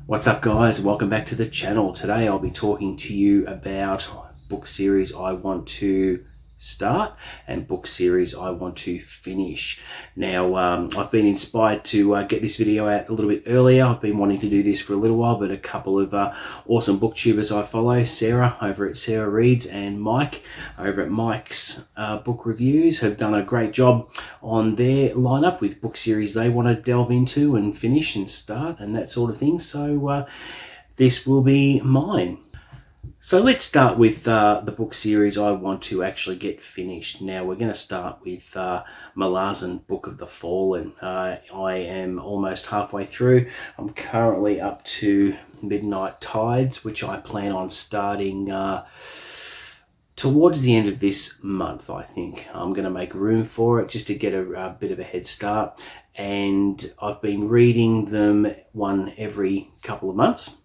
What's up guys, welcome back to the channel. Today I'll be talking to you about book series I want to start and book series I want to finish. Now I've been inspired to get this video out a little bit earlier. I've been wanting to do this for a little while, but a couple of awesome booktubers I follow, Sarah over at Sarah Reads and Mike over at Mike's Book Reviews, have done a great job on their lineup with book series they want to delve into and finish and start and that sort of thing. So this will be mine. So let's start with the book series I want to actually get finished. Now we're going to start with Malazan, Book of the Fallen. I am almost halfway through. I'm currently up to Midnight Tides, which I plan on starting towards the end of this month. I think I'm going to make room for it just to get a bit of a head start. And I've been reading them one every couple of months.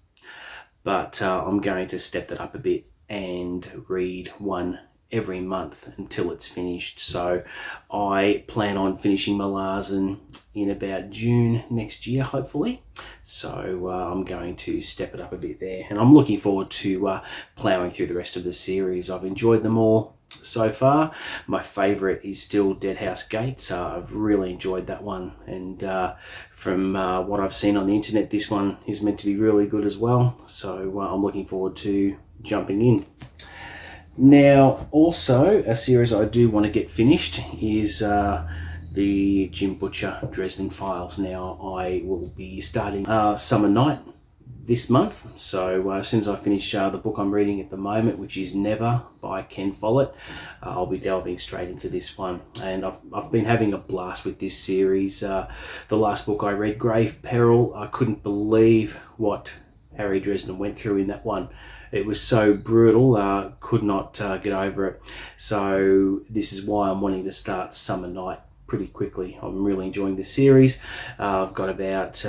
But I'm going to step that up a bit and read one every month until it's finished. So I plan on finishing Malazan in about June next year, hopefully. So I'm going to step it up a bit there. And I'm looking forward to ploughing through the rest of the series. I've enjoyed them all so far. My favourite is still Deadhouse Gates. I've really enjoyed that one, and from what I've seen on the internet, this one is meant to be really good as well, so I'm looking forward to jumping in. Now also a series I do want to get finished is the Jim Butcher Dresden Files. Now I will be starting Summer Night this month, so as soon as I finish the book I'm reading at the moment, which is Never by Ken Follett, I'll be delving straight into this one. And I've been having a blast with this series. The last book I read, Grave Peril, I couldn't believe what Harry Dresden went through in that one. It was so brutal, could not get over it. So this is why I'm wanting to start Summer Night pretty quickly. I'm really enjoying the series. I've got about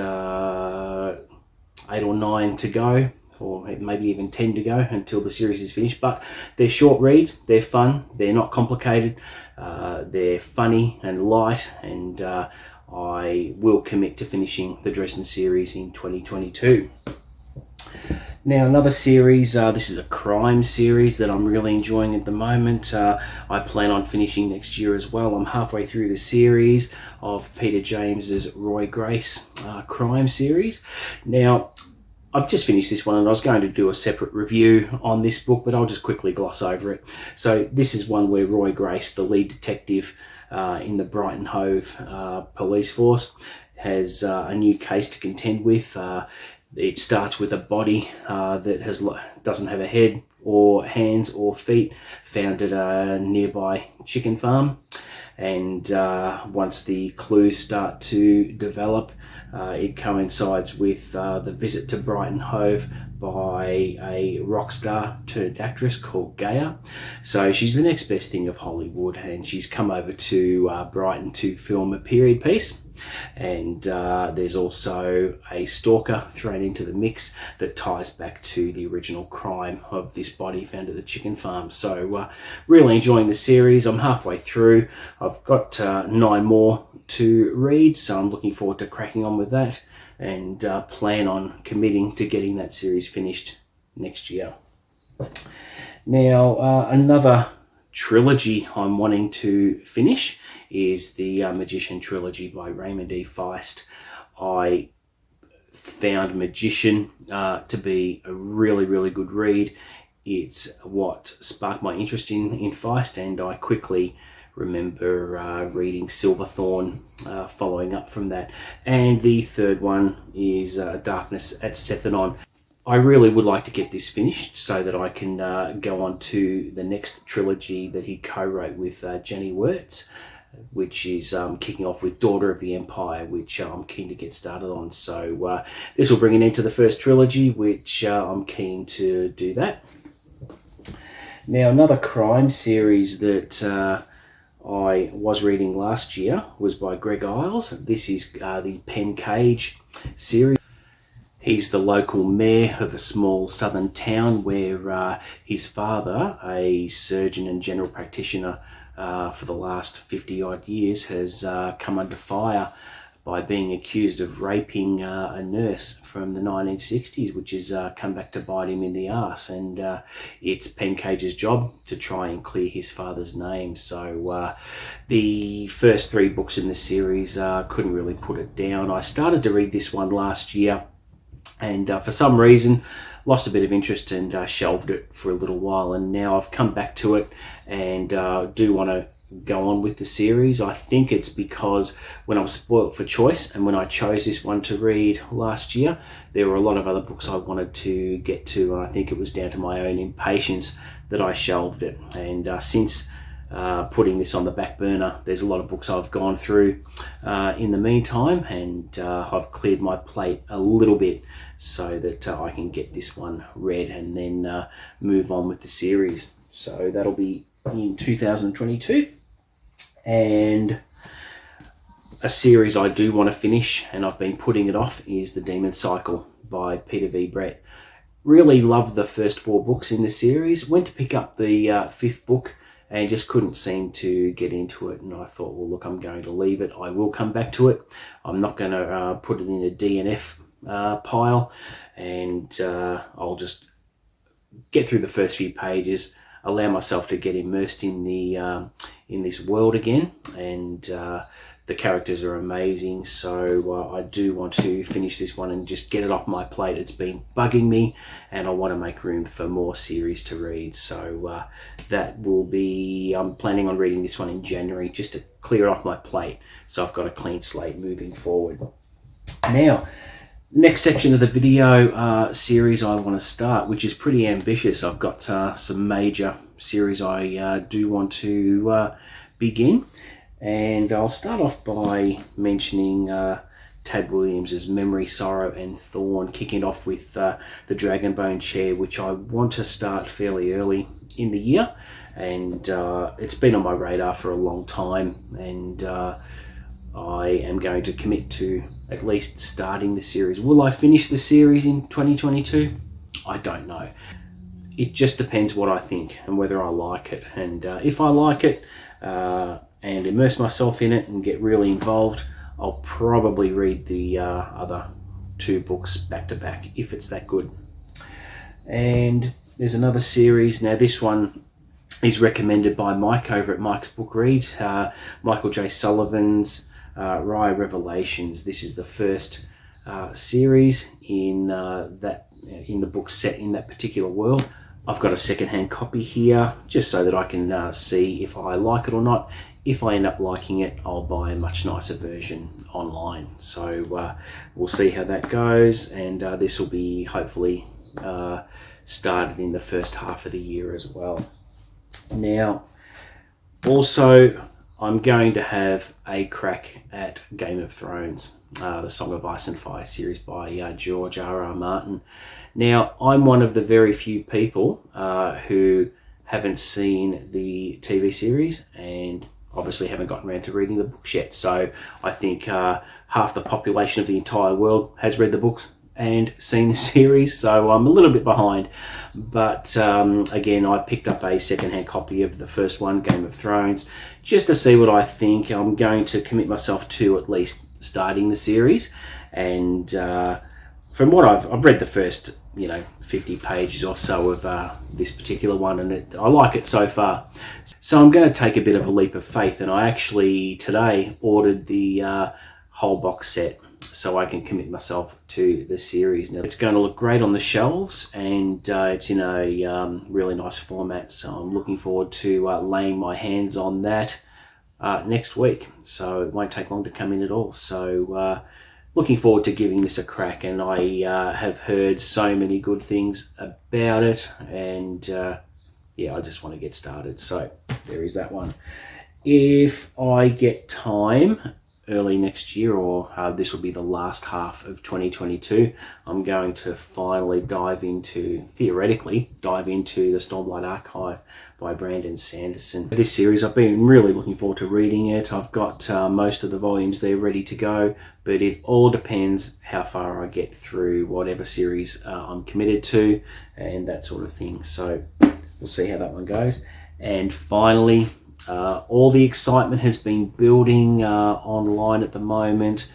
8 or 9 to go, or maybe even 10 to go until the series is finished. But they're short reads, they're fun, they're not complicated, they're funny and light, and I will commit to finishing the Dresden series in 2022. Now another series, this is a crime series that I'm really enjoying at the moment. I plan on finishing next year as well. I'm halfway through the series of Peter James's Roy Grace crime series. Now I've just finished this one and I was going to do a separate review on this book, but I'll just quickly gloss over it. So this is one where Roy Grace, the lead detective in the Brighton Hove police force, has a new case to contend with. It starts with a body that doesn't have a head or hands or feet, found at a nearby chicken farm. And once the clues start to develop, it coincides with the visit to Brighton Hove by a rock star turned actress called Gaia. So she's the next best thing of Hollywood, and she's come over to Brighton to film a period piece. And there's also a stalker thrown into the mix that ties back to the original crime of this body found at the chicken farm. So really enjoying the series. I'm halfway through. I've got 9 more to read, so I'm looking forward to cracking on with that, and plan on committing to getting that series finished next year. Now another trilogy I'm wanting to finish is the Magician trilogy by Raymond D Feist. I found Magician to be a really, really good read. It's what sparked my interest in Feist, and I quickly remember reading Silverthorn following up from that. And the third one is Darkness at Sethanon. I really would like to get this finished so that I can go on to the next trilogy that he co-wrote with Jenny Wirtz, which is kicking off with Daughter of the Empire, which I'm keen to get started on. So this will bring an end to the first trilogy, which I'm keen to do that. Now another crime series that I was reading last year was by Greg Iles. This is the Pen Cage series. He's the local mayor of a small southern town where his father, a surgeon and general practitioner for the last 50 odd years, has come under fire by being accused of raping a nurse from the 1960s, which has come back to bite him in the arse. And it's Pencage's job to try and clear his father's name. So the first 3 books in the series, couldn't really put it down. I started to read this one last year, and for some reason lost a bit of interest and shelved it for a little while, and now I've come back to it and do want to go on with the series. I think it's because when I was spoilt for choice, and when I chose this one to read last year, there were a lot of other books I wanted to get to, and I think it was down to my own impatience that I shelved it. And since putting this on the back burner, there's a lot of books I've gone through in the meantime, and I've cleared my plate a little bit so that I can get this one read and then move on with the series. So that'll be in 2022. And a series I do want to finish, and I've been putting it off, is The Demon Cycle by Peter V. Brett. Really loved the first 4 books in the series. Went to pick up the 5th book and just couldn't seem to get into it. And I thought, well, look, I'm going to leave it. I will come back to it. I'm not going to put it in a DNF pile, and I'll just get through the first few pages, allow myself to get immersed in the in this world again, and the characters are amazing. So I do want to finish this one and just get it off my plate. It's been bugging me, and I want to make room for more series to read. So that will be, I'm planning on reading this one in January just to clear it off my plate, so I've got a clean slate moving forward. Now, next section of the video series I want to start, which is pretty ambitious. I've got some major series I do want to begin, and I'll start off by mentioning Tad Williams' Memory, Sorrow and Thorn, kicking off with the Dragonbone chair, which I want to start fairly early in the year, and it's been on my radar for a long time, and I am going to commit to at least starting the series. Will I finish the series in 2022? I don't know. It just depends what I think and whether I like it. And if I like it and immerse myself in it and get really involved, I'll probably read the other 2 books back to back if it's that good. And there's another series. Now this one is recommended by Mike over at Mike's Book Reads, Michael J. Sullivan's Rye Revelations. This is the first series in the book set in that particular world. I've got a second-hand copy here just so that I can see if I like it or not. If I end up liking it, I'll buy a much nicer version online. So we'll see how that goes, and this will be hopefully started in the first half of the year as well. Now, also, I'm going to have a crack at Game of Thrones, the Song of Ice and Fire series by George R.R. Martin. Now, I'm one of the very few people who haven't seen the TV series and obviously haven't gotten around to reading the books yet. So I think half the population of the entire world has read the books and seen the series, so I'm a little bit behind. But again, I picked up a second-hand copy of the first one, Game of Thrones, just to see what I think. I'm going to commit myself to at least starting the series, and from what I've read the first 50 pages or so of this particular one, and I like it so far. So I'm going to take a bit of a leap of faith, and I actually today ordered the whole box set so I can commit myself to the series. Now, it's going to look great on the shelves, and it's in a really nice format, so I'm looking forward to laying my hands on that next week. So it won't take long to come in at all. So looking forward to giving this a crack, and I have heard so many good things about it, and yeah, I just want to get started. So there is that one. If I get time early next year, or this will be the last half of 2022, I'm going to finally theoretically dive into the Snowblot Archive by Brandon Sanderson. This series, I've been really looking forward to reading it. I've got most of the volumes there ready to go, but it all depends how far I get through whatever series I'm committed to and that sort of thing. So we'll see how that one goes. And finally, all the excitement has been building online at the moment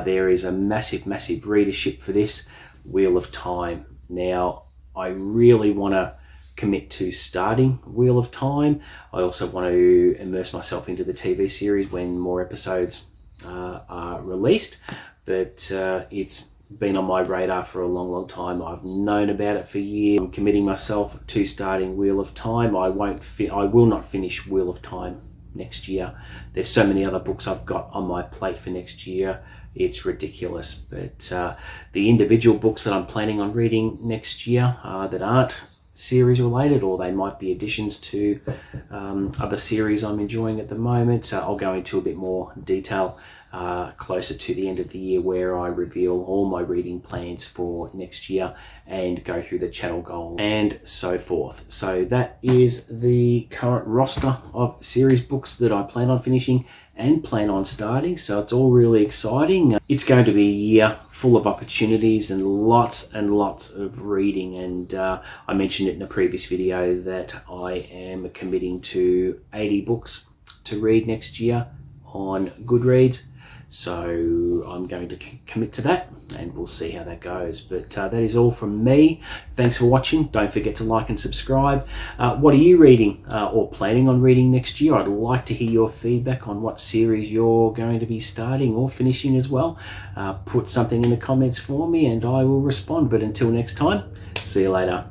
There is a massive readership for this, Wheel of Time. Now, I really want to commit to starting Wheel of Time. I also want to immerse myself into the TV series when more episodes are released, but it's been on my radar for a long time. I've known about it for years. I'm committing myself to starting Wheel of Time. I will not finish Wheel of Time next year. There's so many other books I've got on my plate for next year. It's ridiculous. But the individual books that I'm planning on reading next year that aren't series related, or they might be additions to other series I'm enjoying at the moment, I'll go into a bit more detail closer to the end of the year, where I reveal all my reading plans for next year and go through the channel goals and so forth. So that is the current roster of series books that I plan on finishing and plan on starting. So it's all really exciting. It's going to be a year full of opportunities and lots of reading, and I mentioned it in a previous video that I am committing to 80 books to read next year on Goodreads. So I'm going to commit to that, and we'll see how that goes. But that is all from me. Thanks for watching. Don't forget to like and subscribe. What are you reading or planning on reading next year? I'd like to hear your feedback on what series you're going to be starting or finishing as well. Put something in the comments for me and I will respond. But until next time, see you later.